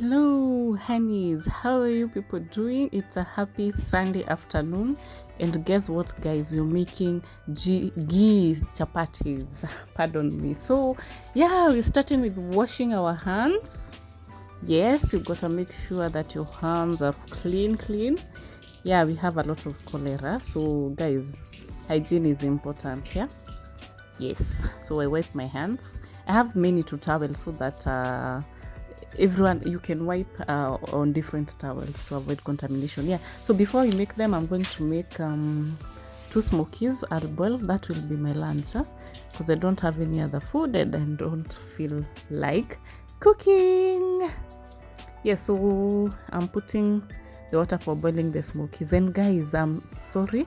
Hello, honeys. How are you people doing? It's a happy Sunday afternoon, and guess what, guys? You're making ghee chapatis. Pardon me. So, yeah, we're starting with washing our hands. Yes, you gotta make sure that your hands are clean. Yeah, we have a lot of cholera, so guys, hygiene is important. Yeah. Yes. So I wipe my hands. I have many two towels so that everyone you can wipe on different towels to avoid contamination. Yeah, so before we make them, I'm going to make two smokies. I'll boil. That will be my lunch because I don't have any other food and I don't feel like cooking. Yeah, so I'm putting the water for boiling the smokies. And guys, I'm sorry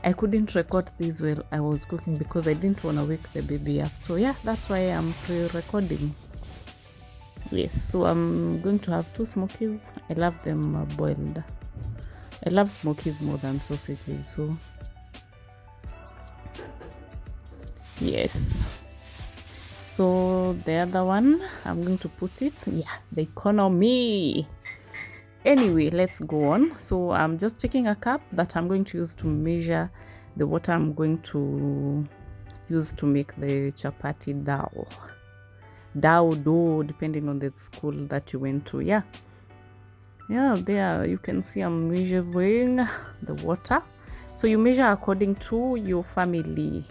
I couldn't record this while I was cooking because I didn't want to wake the baby up. So yeah, that's why I'm pre-recording. Yes, so I'm going to have two smokies. I love them boiled. I love smokies more than sausages. So yes. So the other one, I'm going to put it. Yeah, the economy. Anyway, let's go on. So I'm just taking a cup that I'm going to use to measure the water I'm going to use to make the chapati dough, depending on the school that you went to. Yeah, there you can see I'm measuring the water. So you measure according to your family.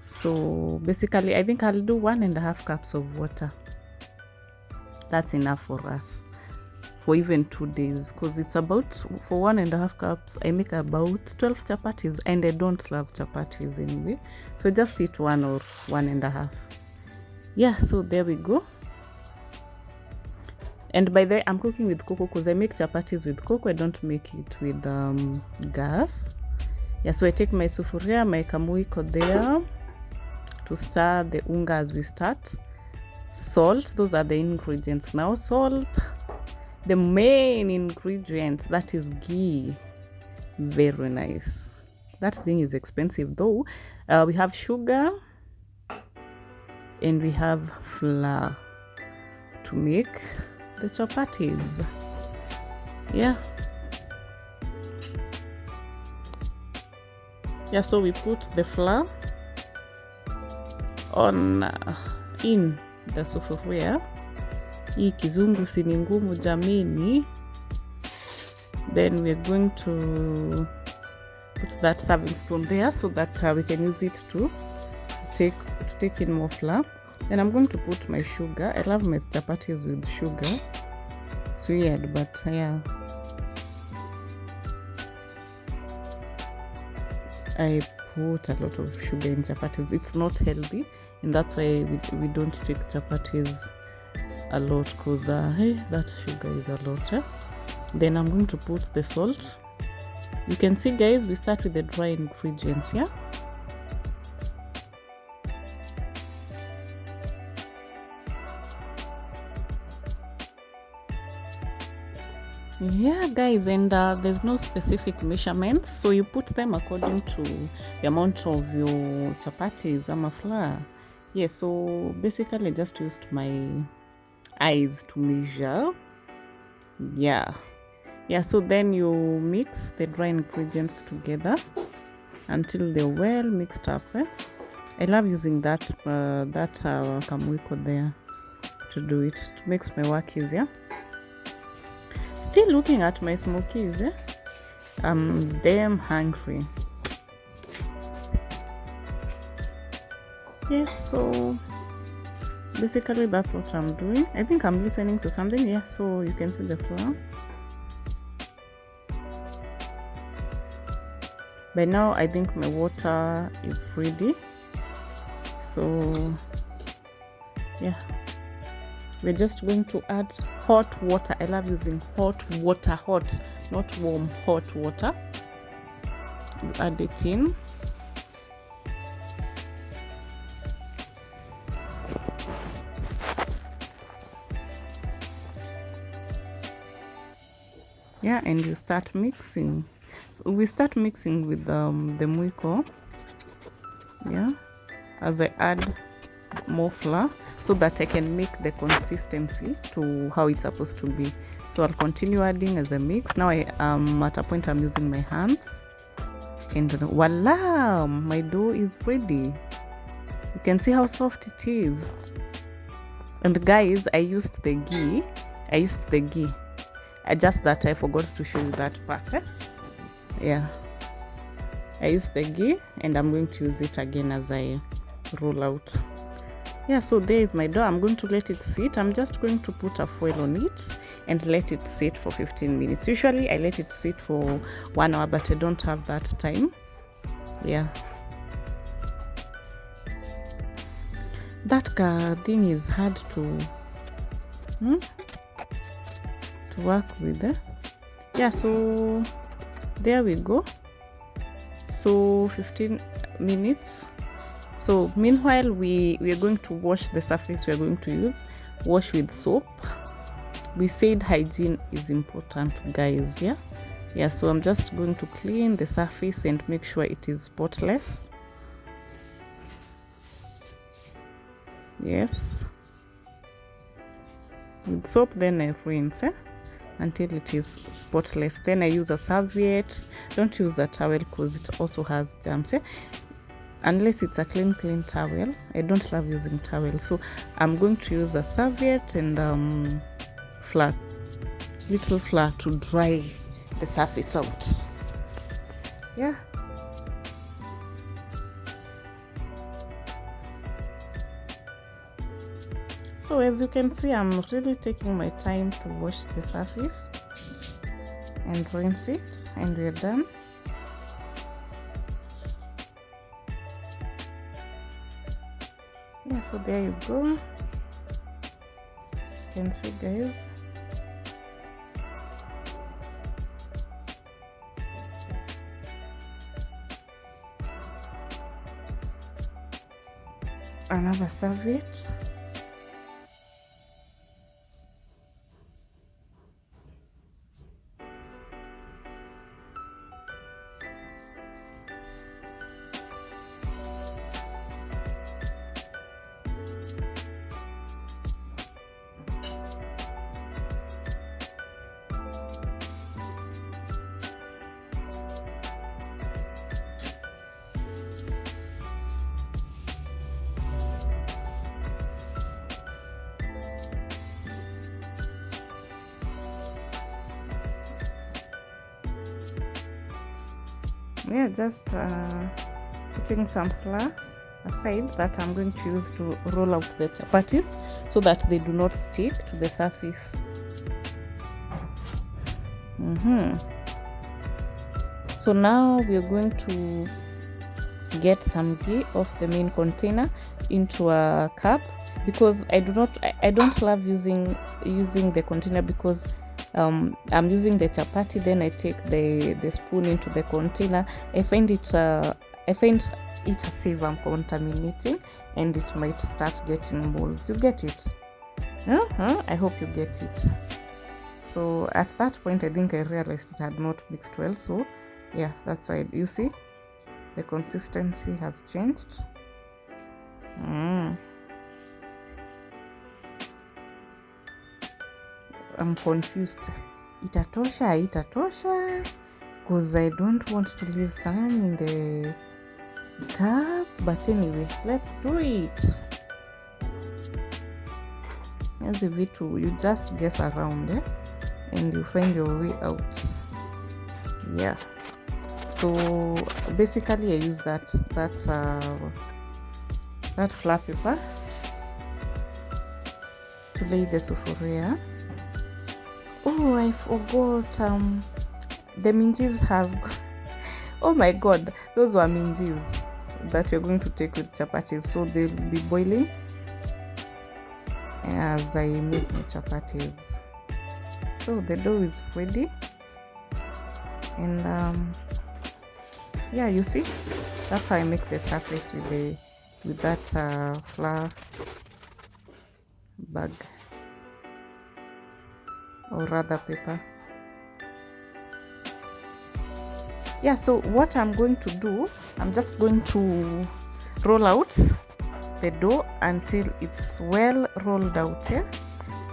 So basically I think I'll do 1.5 cups of water. That's enough for us for even 2 days, because it's about, for 1.5 cups I make about 12 chapatis, and I don't love chapatis anyway, so just eat 1 or 1.5. Yeah, so there we go. And by the way, I'm cooking with cocoa because I make chapatis with cocoa. I don't make it with gas. Yeah, so I take my sufuria, my kamuiko there to stir the unga as we start. Salt, those are the ingredients now. Salt, the main ingredient, that is ghee. Very nice. That thing is expensive though. We have sugar and we have flour to make the chapatis. Yeah, so we put the flour on in the sufuria. Hii kizungu si ni ngumu jameni. Then we're going to put that serving spoon there so that we can use it to take in more flour. Then I'm going to put my sugar. I love my chapatis with sugar. It's weird, but yeah, I put a lot of sugar in chapatis. It's not healthy, and that's why we don't take chapatis a lot, because that sugar is a lot. Then I'm going to put the salt. You can see, guys, we start with the dry ingredients. Yeah, guys, and there's no specific measurements, so you put them according to the amount of your chapatis ama flour. Yeah, so basically I just used my eyes to measure. Yeah, so then you mix the dry ingredients together until they're well mixed up. I love using that kamuiko there to do it. It makes my work easier. Still looking at my smokies. I'm damn hungry. Yes, so basically that's what I'm doing. I think I'm listening to something. Yeah, so you can see the flour. By now I think my water is ready. So yeah, we're just going to add hot water. I love using hot water, hot, not warm, hot water. You add it in. Yeah, and you start mixing. We start mixing with the muiko. Yeah, as I add more flour. so that I can make the consistency to how it's supposed to be. So I'll continue adding as a mix. Now I am at a point I'm using my hands, and voila, my dough is ready. You can see how soft it is. And guys, I used the ghee. Just that I forgot to show you that part. Yeah, I used the ghee, and I'm going to use it again as I roll out. Yeah, so there is my dough. I'm going to let it sit. I'm just going to put a foil on it and let it sit for 15 minutes. Usually I let it sit for 1 hour, but I don't have that time. Yeah, that thing is hard to work with. Yeah, so there we go. So 15 minutes. So meanwhile, we are going to wash the surface we are going to use. Wash with soap. We said hygiene is important, guys. Yeah, so I'm just going to clean the surface and make sure it is spotless. Yes, with soap, then I rinse until it is spotless. Then I use a serviette. Don't use a towel because it also has germs. Unless it's a clean towel. I don't love using towel, so I'm going to use a serviette and little flour to dry the surface out. Yeah, so as you can see, I'm really taking my time to wash the surface and rinse it, and we're done. Yeah, so there you go. You can see, guys. Another serviette. Yeah, just putting some flour aside that I'm going to use to roll out the chapatis so that they do not stick to the surface. So now we are going to get some ghee off the main container into a cup, because I don't love using the container, because I'm using the chapati, then I take the spoon into the container. I find it a safe. I'm contaminating, and it might start getting molds. You get it? I hope you get it. So at that point, I think I realized it had not mixed well. So yeah, that's why you see the consistency has changed. I'm confused. Itatosha, because I don't want to leave some in the cup. But anyway, let's do it. As a bit, you just guess around, and you find your way out. Yeah. So basically, I use that flat paper to lay the sufuria. Oh, I forgot. The minjis have. Oh my God, those were minjis that we're going to take with chapatis. So they'll be boiling as I make my chapatis. So the dough is ready, and yeah, you see, that's how I make the surface with that flour bag, or rather paper. Yeah, so what I'm going to do, I'm just going to roll out the dough until it's well rolled out.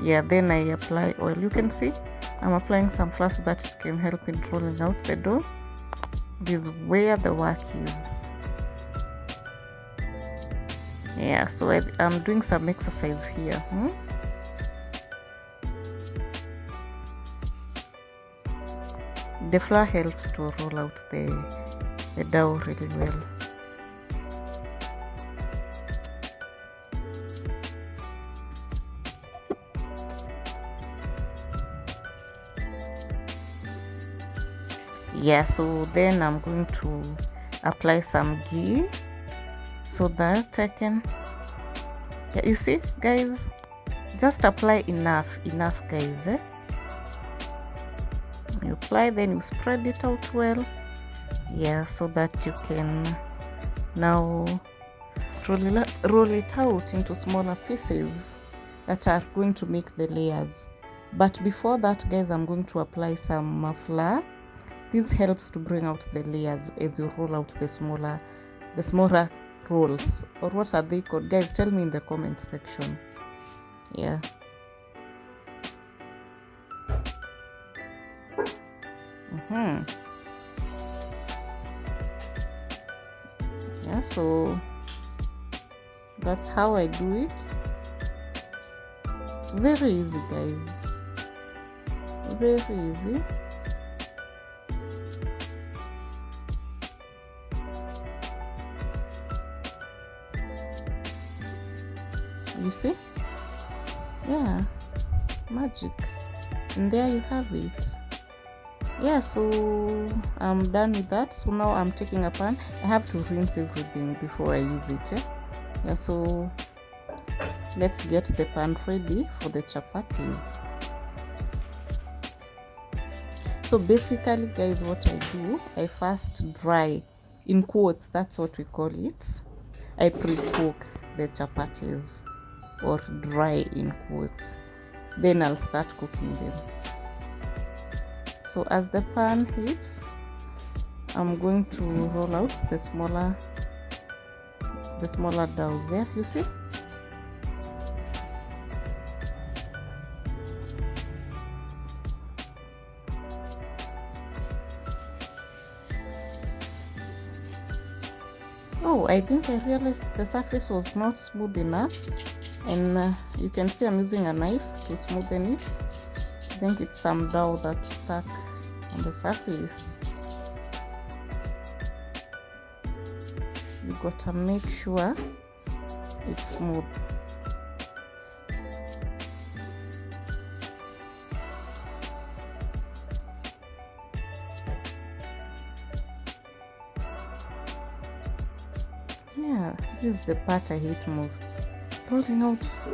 Yeah, then I apply oil. You can see I'm applying some flour so that it can help in rolling out the dough. This is where the work is. Yeah, so I'm doing some exercise here. The flour helps to roll out the dough really well. Yeah, so then I'm going to apply some ghee so that I can, yeah, you see guys, just apply enough guys. You apply, then you spread it out well. Yeah, so that you can now roll it out into smaller pieces that are going to make the layers. But before that guys, I'm going to apply some flour. This helps to bring out the layers as you roll out the smaller rolls. Or what are they called? Guys, tell me in the comment section. Yeah. Yeah, so that's how I do it. It's very easy guys, very easy. You see? Yeah, magic. And there you have it. Yeah, so I'm done with that. So now I'm taking a pan. I have to rinse everything before I use it. Yeah, so let's get the pan ready for the chapatis. So basically guys, what I do, I first dry, in quotes, that's what we call it. I pre-cook the chapatis, or dry in quotes, then I'll start cooking them. So as the pan heats, I'm going to roll out the smaller doughs. Yeah, you see? Oh, I think I realized the surface was not smooth enough, and you can see I'm using a knife to smoothen it. I think it's some dough that's stuck on the surface. You gotta make sure it's smooth. Yeah, this is the part I hate most. Rolling out.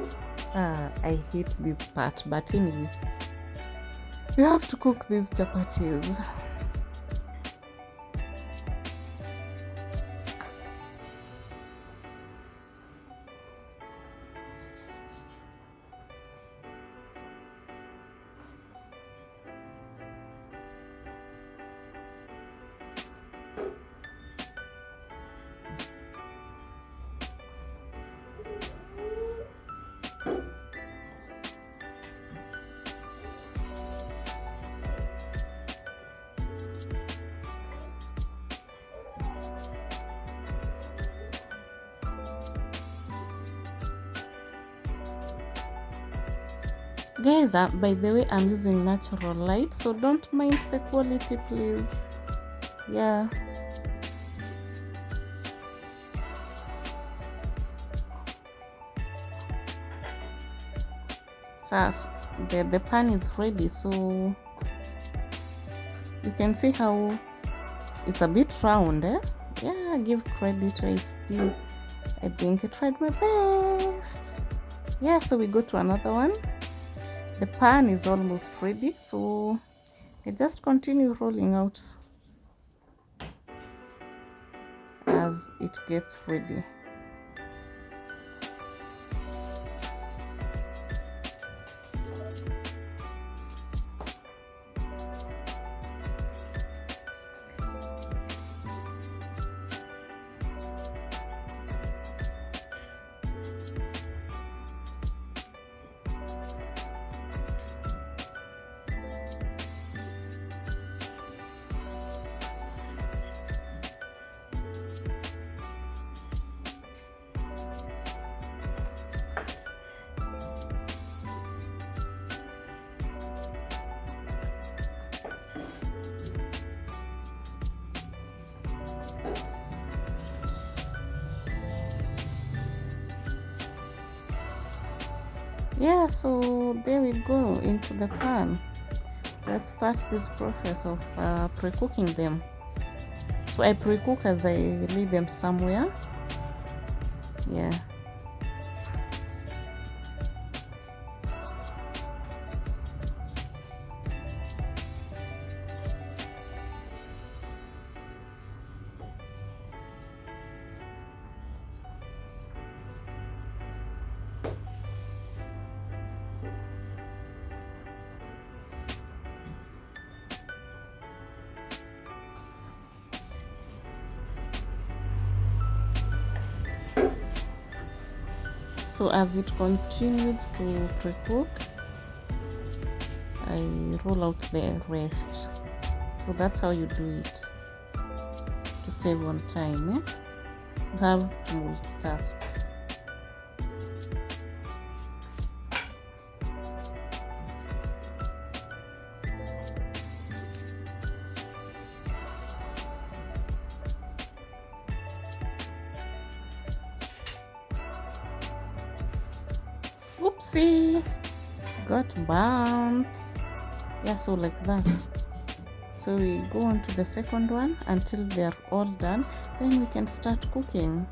I hate this part, but anyway, you have to cook these chapatis. Guys, by the way, I'm using natural light, so don't mind the quality, please. Yeah. So the pan is ready, so you can see how it's a bit round. Yeah, give credit where it's due. I think I tried my best. Yeah, so we go to another one. The pan is almost ready, so I just continue rolling out as it gets ready. Yeah, so there we go into the pan. Let's start this process of pre-cooking them. So I pre-cook as I lay them somewhere. Yeah. So as it continues to pre-cook, I roll out the rest. So that's how you do it to save on time. You have to multitask. Oopsie, got burnt. Yeah, so like that. So we go on to the second one until they're all done, then we can start cooking.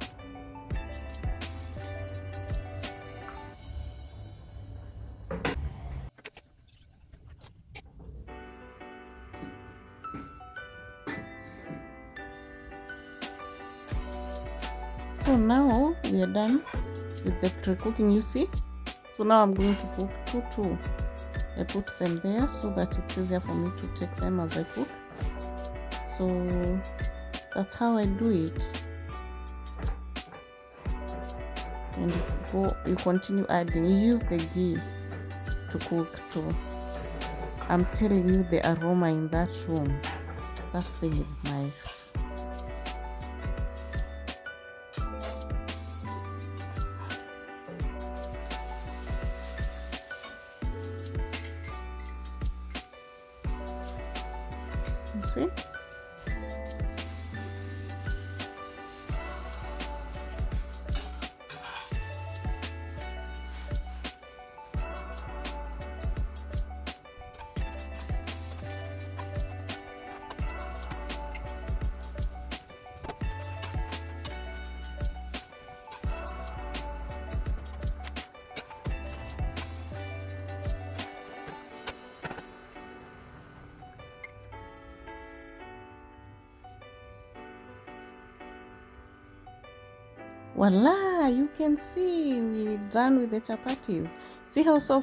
So now we are done with the pre-cooking, you see. So now I'm going to cook two. I put them there so that it's easier for me to take them as I cook. So that's how I do it. And you continue adding. You use the ghee to cook too. I'm telling you, the aroma in that room, that thing is nice. You see? Voila, you can see we're done with the chapatis. See how soft